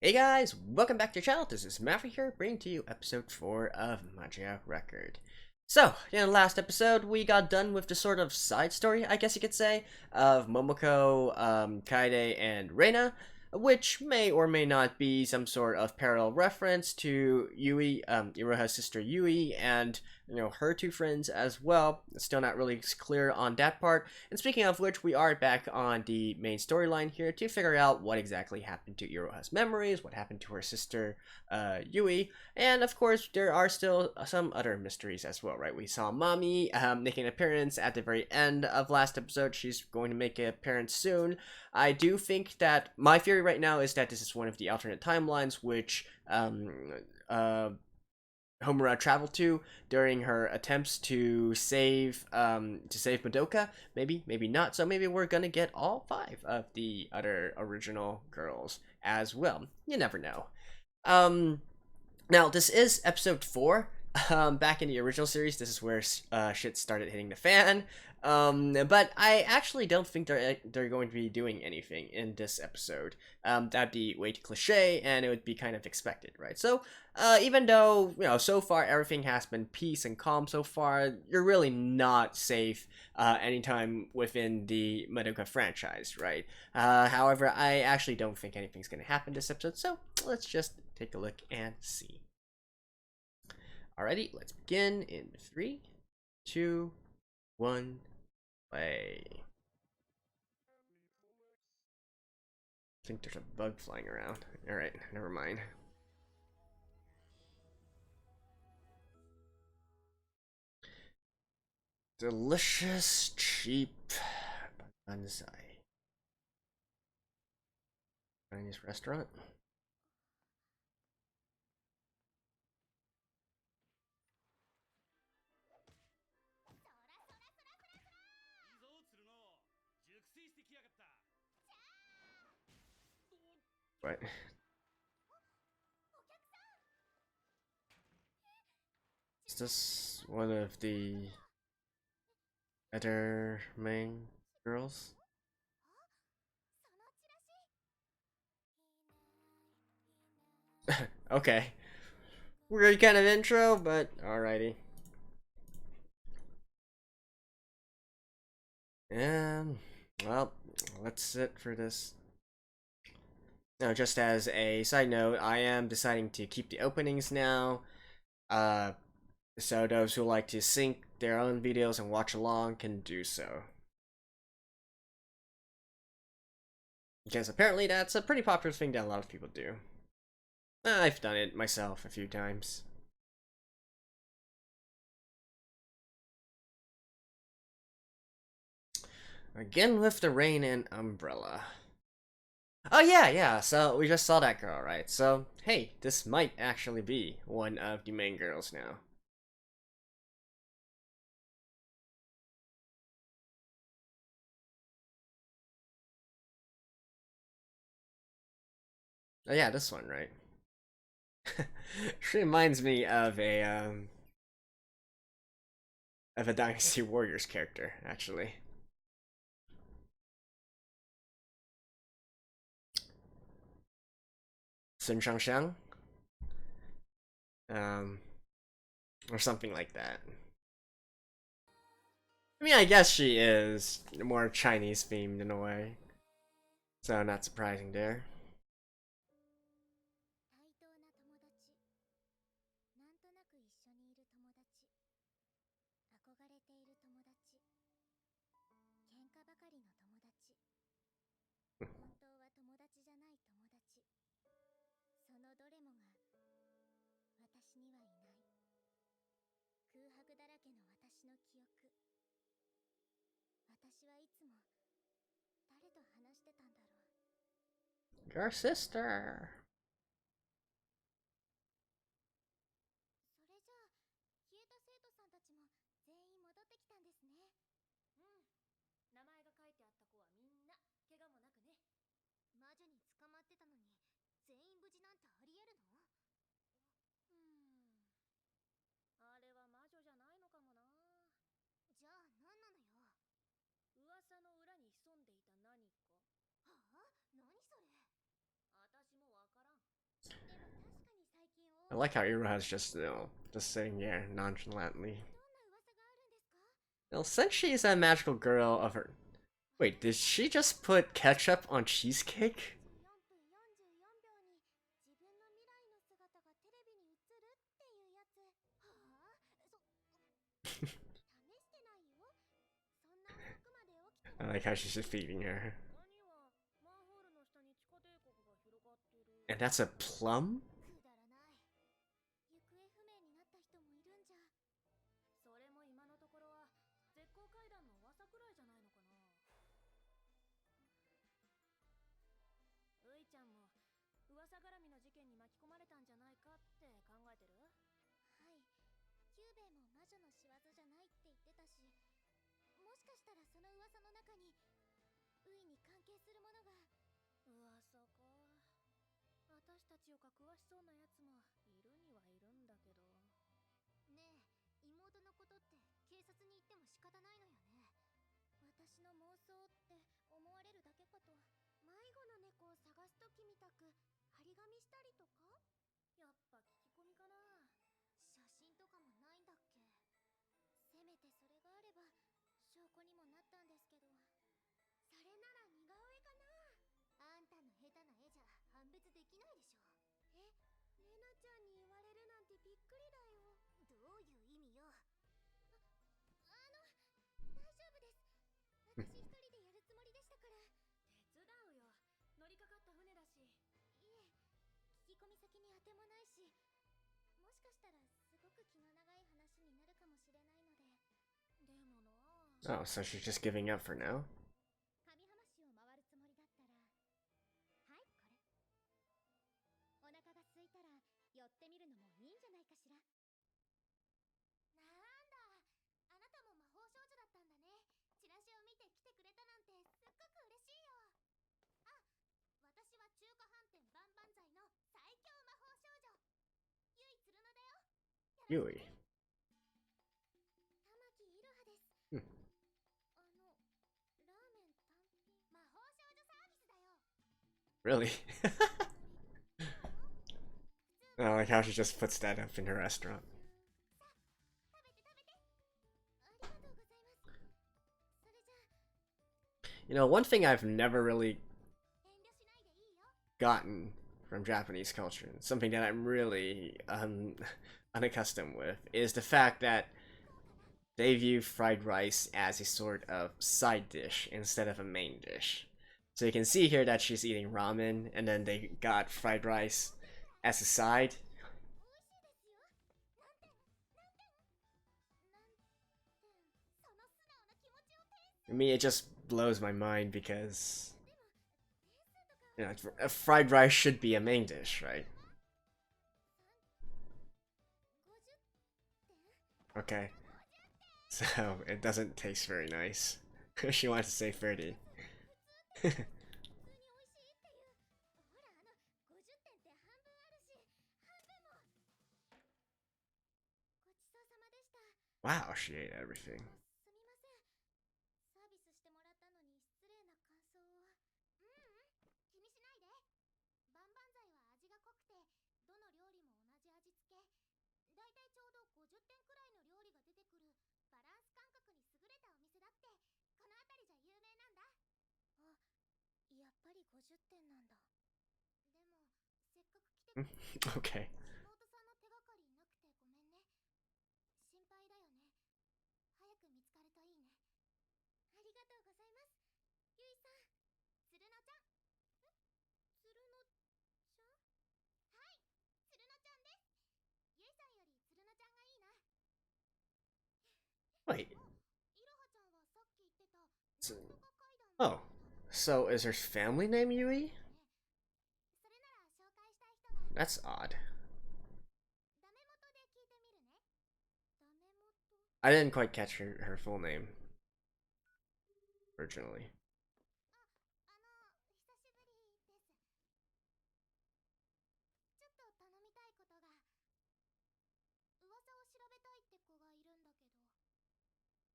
Hey guys, welcome back to the channel. This is Maverick here, bringing to you episode 4 of Magia Record. So, in the last episode, we got done with the sort of side story, I guess you could say, of Momoko, Kaede, and Reina, which may or may not be some sort of parallel reference to Yui, Iroha's sister Yui, and, her two friends as well. Still not really clear on that part. And speaking of which, we are back on the main storyline here to figure out what exactly happened to Iroha's memories, what happened to her sister, Yui, and of course, there are still some other mysteries as well, right? We saw Mommy making an appearance at the very end of last episode. She's going to make an appearance soon. I do think that my theory right now is that this is one of the alternate timelines which Homura traveled to during her attempts to save Madoka. Maybe not. So maybe we're gonna get all 5 of the other original girls as well. You never know. Now this is episode 4. Back in the original series, this is where shit started hitting the fan. But I actually don't think they're going to be doing anything in this episode. That'd be way too cliche, and it would be kind of expected, right? So, even though, so far everything has been peace and calm so far, you're really not safe, anytime within the Madoka franchise, right? However, I actually don't think anything's gonna happen this episode, so let's just take a look and see. Alrighty, let's begin in 3, 2, 1, play. I think there's a bug flying around. Alright, never mind. Delicious, cheap bonsai. Chinese restaurant. What? Is this one of the other main girls? Okay. Weird kind of intro, but alrighty. And, well, that's it for this. Now, just as a side note, I am deciding to keep the openings now. So those who like to sync their own videos and watch along can do so. Because apparently that's a pretty popular thing that a lot of people do. I've done it myself a few times. Again with the rain and umbrella. Oh yeah, so we just saw that girl, right? So, hey, this might actually be one of the main girls now. Oh yeah, this one, right? She reminds me of a Dynasty Warriors character, actually. Sun Shangxiang? Um, or something like that. I mean, I guess she is more Chinese themed in a way, so not surprising there. Your sister. I like how Iroha's just, just sitting there nonchalantly. Well, since she's a magical girl of her... Wait, did she just put ketchup on cheesecake? I like how she's just feeding her. And that's a plum? Oh, so she's just giving up for now? Yui. Really? I like how she just puts that up in her restaurant. You know, one thing I've never really gotten from Japanese culture, and something that I'm really unaccustomed with, is the fact that they view fried rice as a sort of side dish instead of a main dish. So you can see here that she's eating ramen, and then they got fried rice as a side. I mean, it just blows my mind because, you know, a fried rice should be a main dish, right? Okay. So, it doesn't taste very nice. She wants to say 30. Wow, she ate everything. Okay. Wait. So, oh. So is her family name Yui? That's odd. I didn't quite catch her full name originally.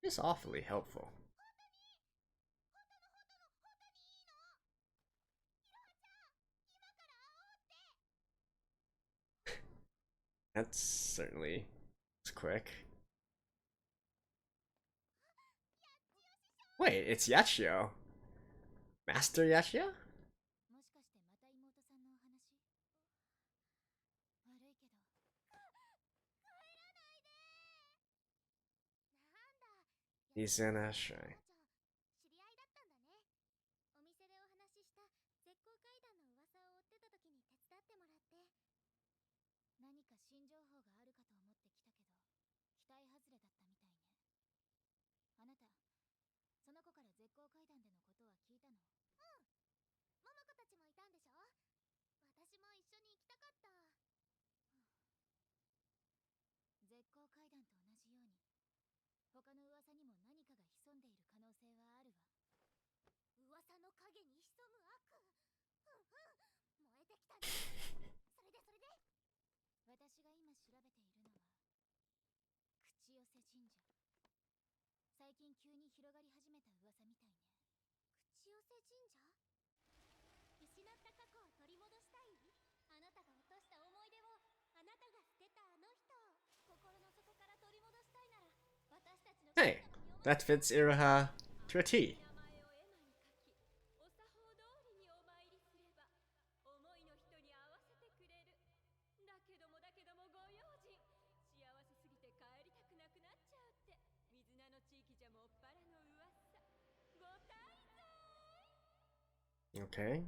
It's awfully helpful. That's certainly it's quick. Wait, it's Yachio. Master Yachio? He's in a shrine. Hey, that fits Iroha to a T. Okay.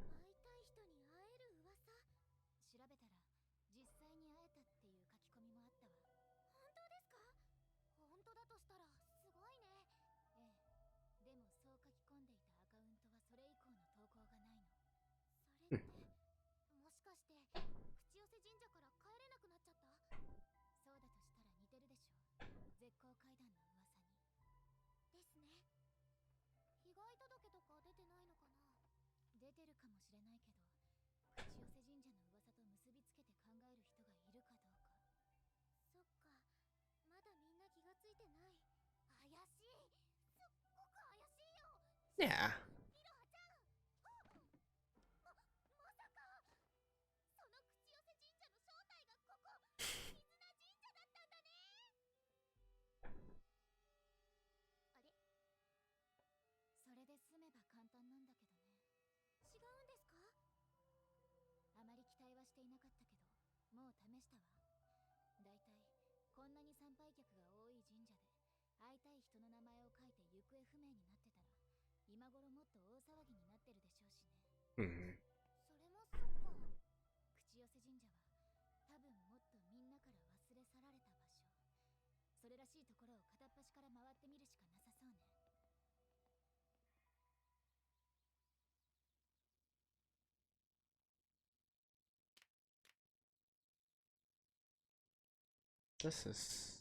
Yeah. Mm-hmm. This is...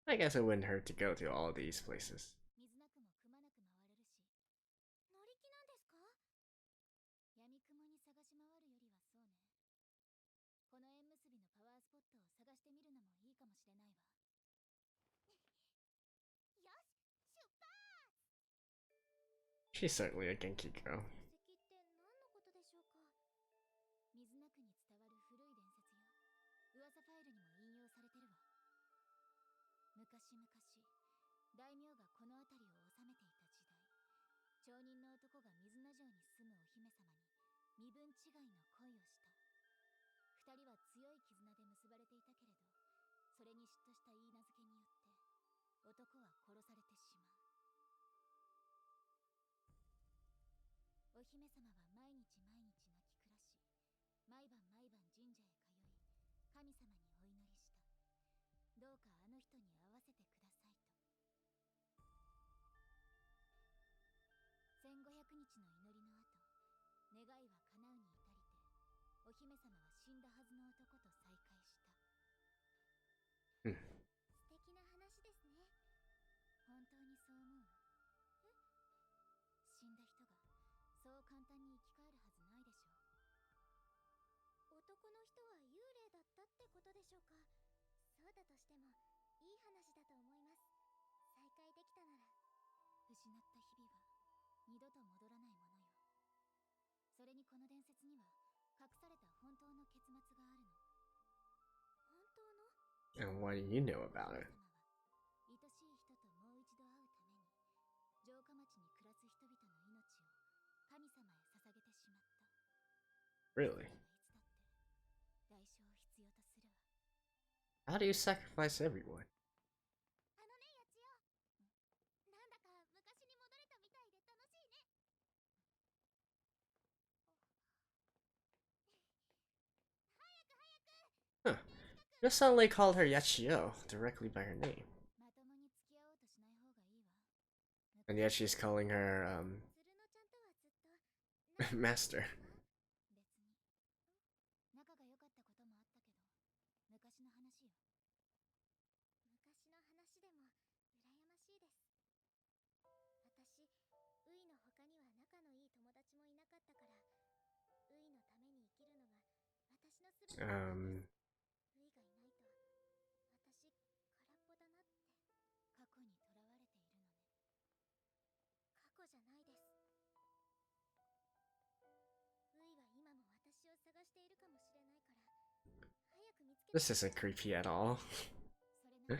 I guess it wouldn't hurt to go to all these places. She's certainly a Genki girl. 人は幽霊だったってことでしょうか。そうだとしてもいい話だと思います。再会できたなら。失った日々は二度と戻らないものよ。それにこの伝説には隠された本当の結末があるの。本当の？ And what do you know about it? 愛しい人ともう一度会うために城下町に暮らす人々の命を神様へ捧げてしまった。 Really? いつだって代償を必要とするわ。 How do you sacrifice everyone? あのね、やちよ。なんだか昔に戻れたみたいで楽しいね。Huh. Just suddenly called her Yachio directly by her name. まともに付き合おうとしない方がいいわ。 And yet she's calling her, つるのちゃんとはずっと master. 別に仲が良かったこともあったけど昔の話よ。昔の話でも羨ましいです。私、ウイの他には仲のいい友達もいなかったから、ウイのために生きるのが私のすべてだったんです。ウイがいないと私空っぽだなって。過去にとらわれているのね。過去じゃないです。ウイは今も私を探しているかもしれないから、早く見つけて。 This isn't creepy at all. それなら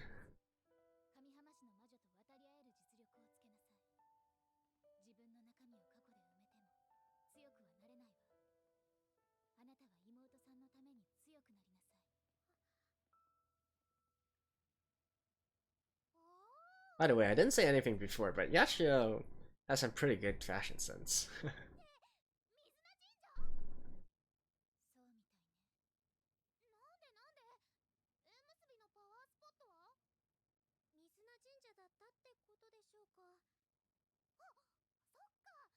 上浜市の魔女と渡り合える実力をつけなさい。自分の中身を過去で埋めても強くはなれないわ。あなたは妹さんのために強くなりなさい。 By the way, I didn't say anything before, but Yachio has some pretty good fashion sense. そうみたいね。なんで縁結びのパワースポットは水名神社だったってことでしょうか。あ、そっか。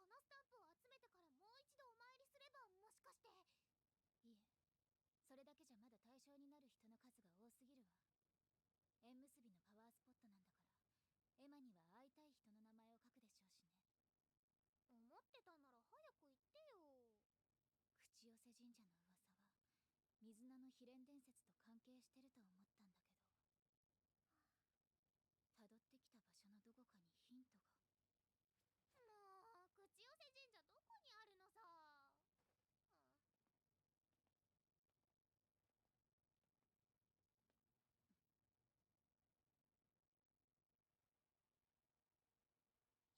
このスタンプを集めてからもう一度お参りすれば、もしかして。いえ、それだけじゃまだ対象になる人の数が多すぎるわ。縁結びのパワースポットなんだからエマには会いたい人の名前を書くでしょうしね。思ってたなら早く言ってよ。口寄せ神社の噂は水菜の秘伝伝説と関係してると思ったんだけど、辿ってきた場所のどこかにヒントが。もう、口寄せ神社どこにあるのさ。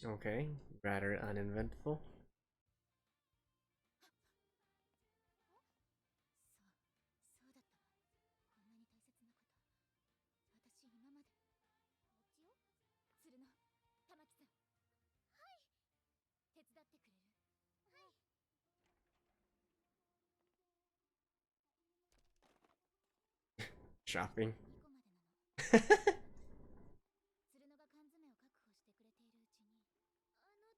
Okay, rather uneventful. そうだったわ。こんなに大切なこと私今まで。やちよ。鶴の玉木さん。はい。手伝ってくれる？はい。Shopping. 2個までなの。鶴のが缶詰を確保してくれているうちに。手伝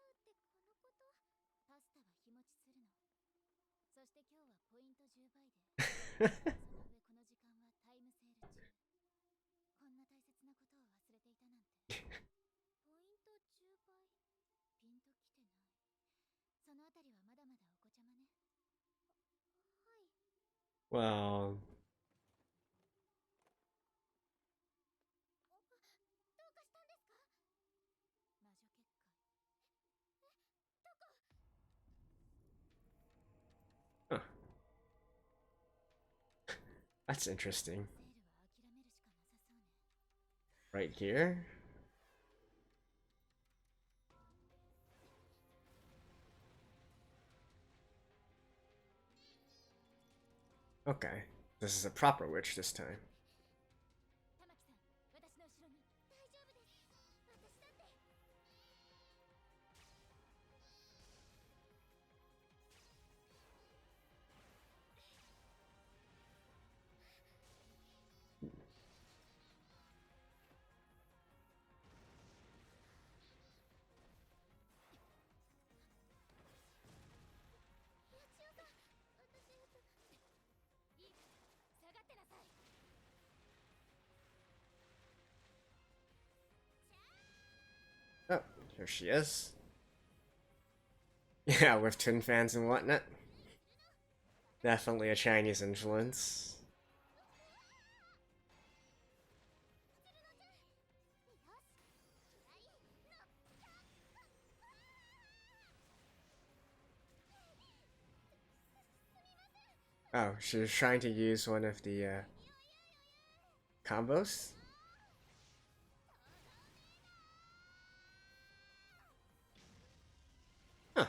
うってこのこと？パスタは日持ちするの。そして今日はポイント10倍でその上この時間はタイムセール中。こんな大切なことを忘れていたなんて。ポイント10倍。ピンときてない。そのあたりはまだまだお子ちゃまね。はい。 Well, どうかしたんですか？魔女結界。どこ？ huh. That's interesting. セールは諦めるしかなさそうね。 Right here? Okay, this is a proper witch this time. 玉木さん、私の後ろに。大丈夫です。私だって。やちよさん、私いいから下がってなさい。 Oh, here she is. Yeah, with twin fans and whatnot. Definitely a Chinese influence. Oh, she's trying to use one of the combos? Huh.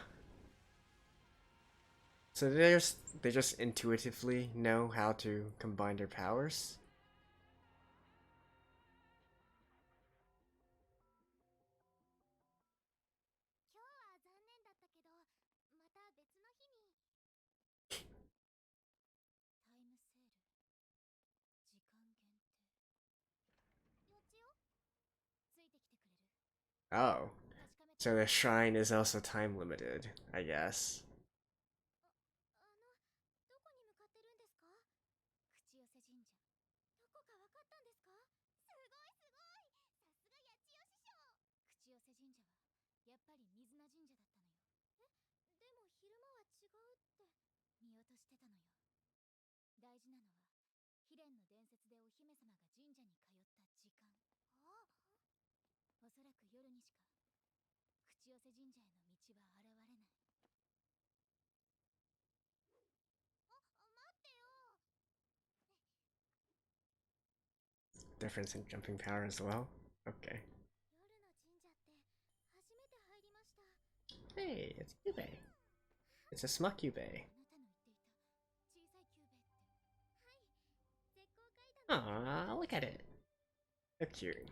So they just intuitively know how to combine their powers? Oh. So the shrine is also time limited, I guess. Difference in jumping power as well? Okay. Hey, it's Cube. It's a Smucube. Aw, look at it. So cute.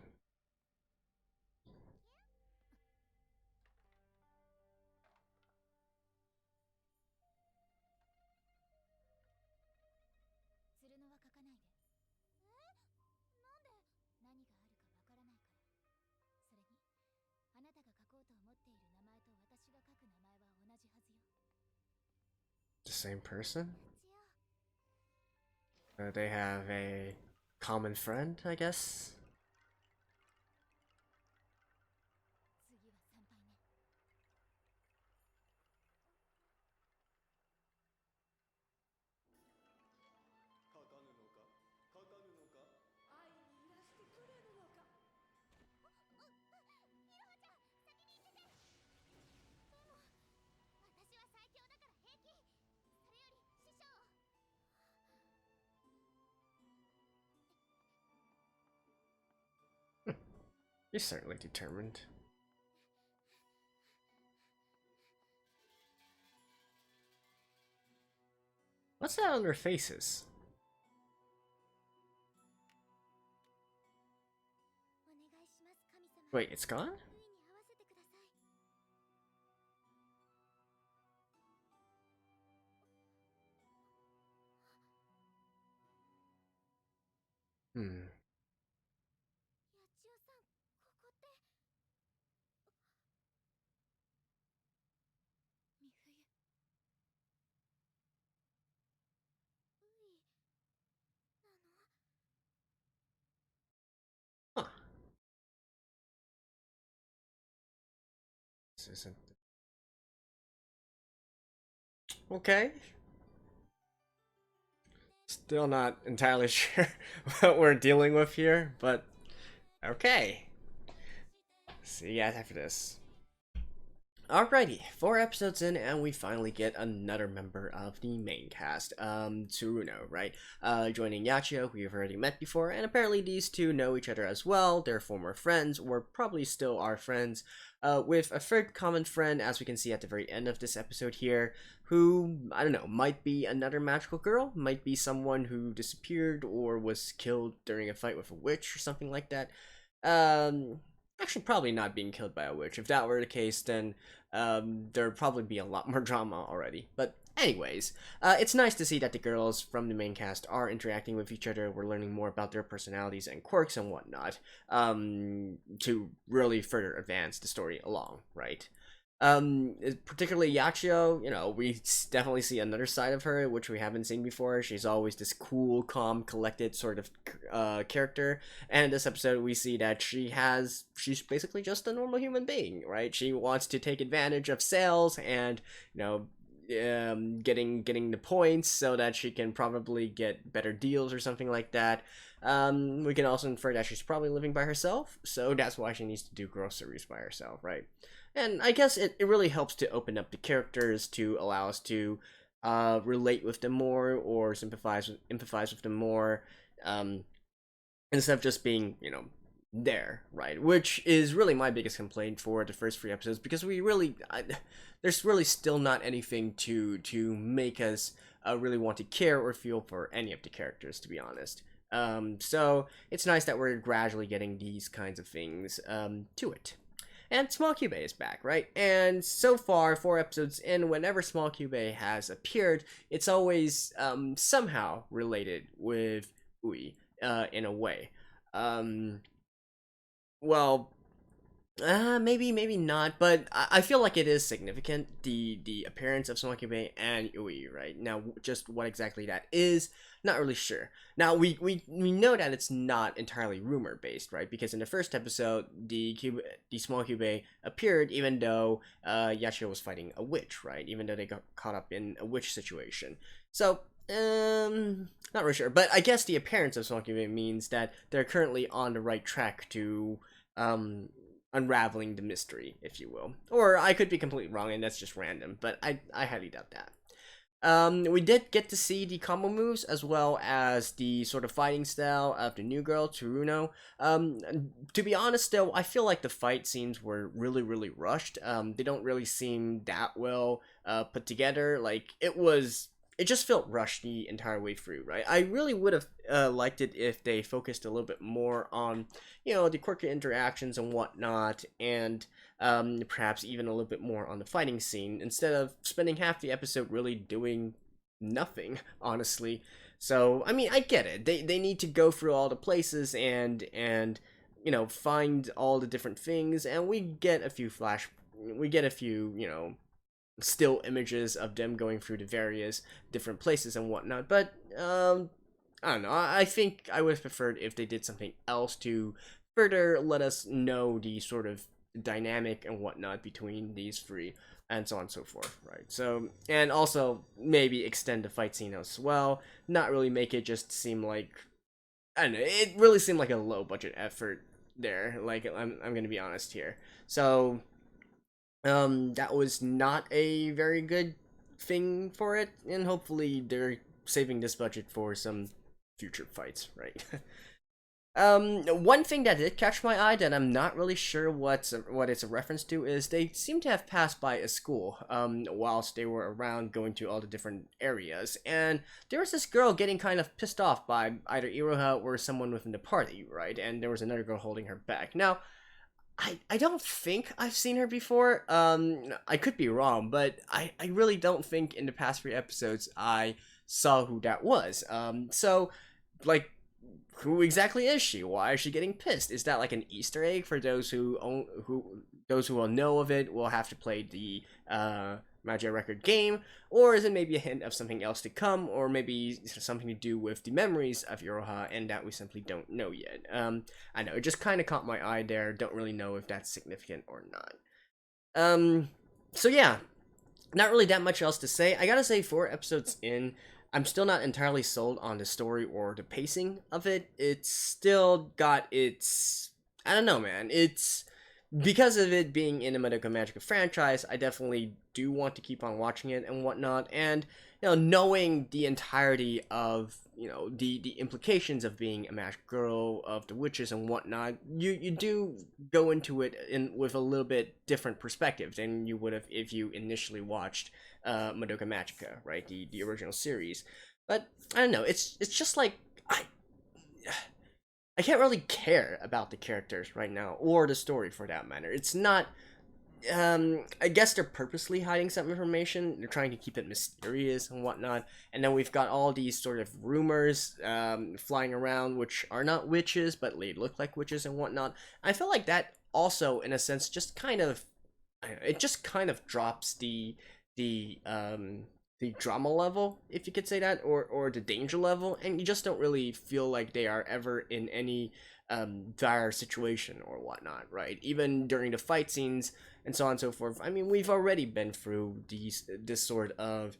The same person? They have a common friend, I guess? You're certainly determined. What's that on their faces? Wait, it's gone? Hmm. Huh. This isn't... Okay. Still not entirely sure what we're dealing with here, but okay. See you guys after this. Alrighty, 4 episodes in, and we finally get another member of the main cast, Tsuruno, right? Joining Yachio, who we've already met before, and apparently these two know each other as well. They're former friends, or probably still are friends, with a third common friend, as we can see at the very end of this episode here, who, I don't know, might be another magical girl, might be someone who disappeared or was killed during a fight with a witch or something like that. Actually, probably not being killed by a witch. If that were the case, then there'd probably be a lot more drama already. But anyways, it's nice to see that the girls from the main cast are interacting with each other. We're learning more about their personalities and quirks and whatnot, to really further advance the story along, right? Particularly Yachio, you know, we definitely see another side of her, which we haven't seen before. She's always this cool, calm, collected sort of character, and in this episode we see that she's basically just a normal human being, right? She wants to take advantage of sales and, you know, getting the points so that she can probably get better deals or something like that. We can also infer that she's probably living by herself, so that's why she needs to do groceries by herself, right? And I guess it really helps to open up the characters to allow us to relate with them more or empathize with them more, instead of just being, there, right? Which is really my biggest complaint for the first 3 episodes, because there's really still not anything to make us really want to care or feel for any of the characters, to be honest. So it's nice that we're gradually getting these kinds of things to it. And Small Cube is back, right? And so far, 4 episodes in, whenever Small Cube has appeared, it's always somehow related with Ui in a way. Maybe not, but I feel like it is significant, the appearance of Small Cube and Ui, right? Now, just what exactly that is, not really sure. Now, we know that it's not entirely rumor-based, right? Because in the first episode, the Small Cube appeared even though Yashio was fighting a witch, right? Even though they got caught up in a witch situation. So, not really sure. But I guess the appearance of Small Cube means that they're currently on the right track to, unraveling the mystery, if you will. Or I could be completely wrong and that's just random, but I highly doubt that. We did get to see the combo moves as well as the sort of fighting style of the new girl, Tsuruno. To be honest though, I feel like the fight scenes were really, really rushed. They don't really seem that well put together. Like, it just felt rushed the entire way through, right? I really would have liked it if they focused a little bit more on, the quirky interactions and whatnot, and perhaps even a little bit more on the fighting scene, instead of spending half the episode really doing nothing, honestly. So, I mean, I get it. They need to go through all the places and find all the different things, and we get a few still images of them going through the various different places and whatnot, but I don't know, I think I would have preferred if they did something else to further let us know the sort of dynamic and whatnot between these three, and so on and so forth, right? So, and also maybe extend the fight scene as well, not really make it just seem like, I don't know, it really seemed like a low budget effort there, like, I'm gonna be honest here. So that was not a very good thing for it, and hopefully they're saving this budget for some future fights, right? One thing that did catch my eye that I'm not really sure what it's a reference to is they seem to have passed by a school whilst they were around going to all the different areas, and there was this girl getting kind of pissed off by either Iroha or someone within the party, right? And there was another girl holding her back. Now, I don't think I've seen her before. I could be wrong, but I really don't think in the past 3 episodes I saw who that was. So, like, who exactly is she? Why is she getting pissed? Is that like an Easter egg for those who will know of it? Will have to play the Magia Record game, or is it maybe a hint of something else to come, or maybe something to do with the memories of Iroha, and that we simply don't know yet? I know, it just kind of caught my eye there, don't really know if that's significant or not. So yeah, not really that much else to say. I gotta say, 4 episodes in, I'm still not entirely sold on the story or the pacing of it. It's still got its, I don't know, man, it's, because of it being in the Madoka Magica franchise, I definitely do want to keep on watching it and whatnot, and, knowing the entirety of, the implications of being a magic girl, of the witches and whatnot, you do go into it with a little bit different perspective than you would have if you initially watched Madoka Magica, right, the original series. But, I don't know, it's just like, I can't really care about the characters right now, or the story for that matter. It's not, I guess they're purposely hiding some information. They're trying to keep it mysterious and whatnot. And then we've got all these sort of rumors flying around, which are not witches, but they look like witches and whatnot. I feel like that also, in a sense, just kind of, it just kind of drops the the drama level, if you could say that, or the danger level, and you just don't really feel like they are ever in any dire situation or whatnot, right? Even during the fight scenes and so on and so forth. I mean, we've already been through this sort of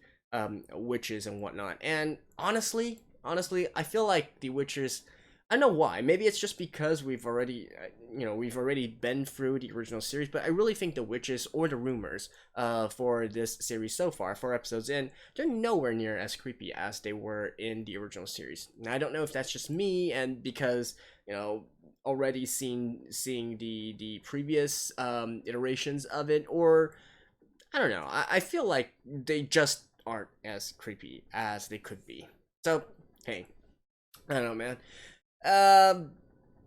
witches and whatnot, and honestly, I feel like the witches. I don't know why. Maybe it's just because we've already, we've already been through the original series. But I really think the witches or the rumors, for this series so far, 4 episodes in, they're nowhere near as creepy as they were in the original series. Now I don't know if that's just me, and because already seeing the previous iterations of it, or I don't know. I feel like they just aren't as creepy as they could be. So hey, I don't know, man.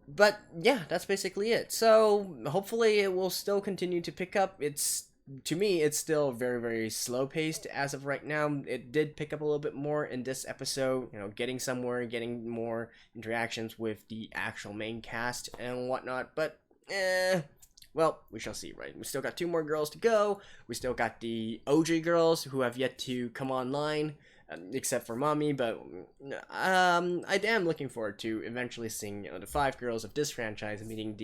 But yeah, that's basically it. So hopefully it will still continue to pick up. To me, it's still very, very slow paced as of right now. It did pick up a little bit more in this episode, getting somewhere, getting more interactions with the actual main cast and whatnot. But well, we shall see, right? We still got 2 more girls to go. We still got the OG girls who have yet to come online. Except for Mommy, but I am looking forward to eventually seeing the 5 girls of this franchise meeting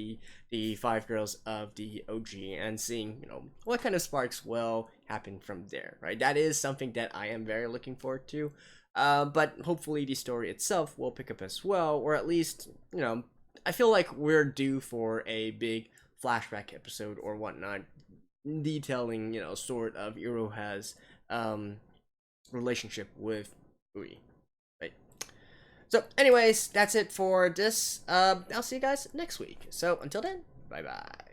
the 5 girls of the OG and seeing what kind of sparks will happen from there, right? That is something that I am very looking forward to, but hopefully the story itself will pick up as well, or at least I feel like we're due for a big flashback episode or whatnot, detailing sort of Iroha's relationship with Ui. Right. So anyways, that's it for this. I'll see you guys next week. So until then, bye bye.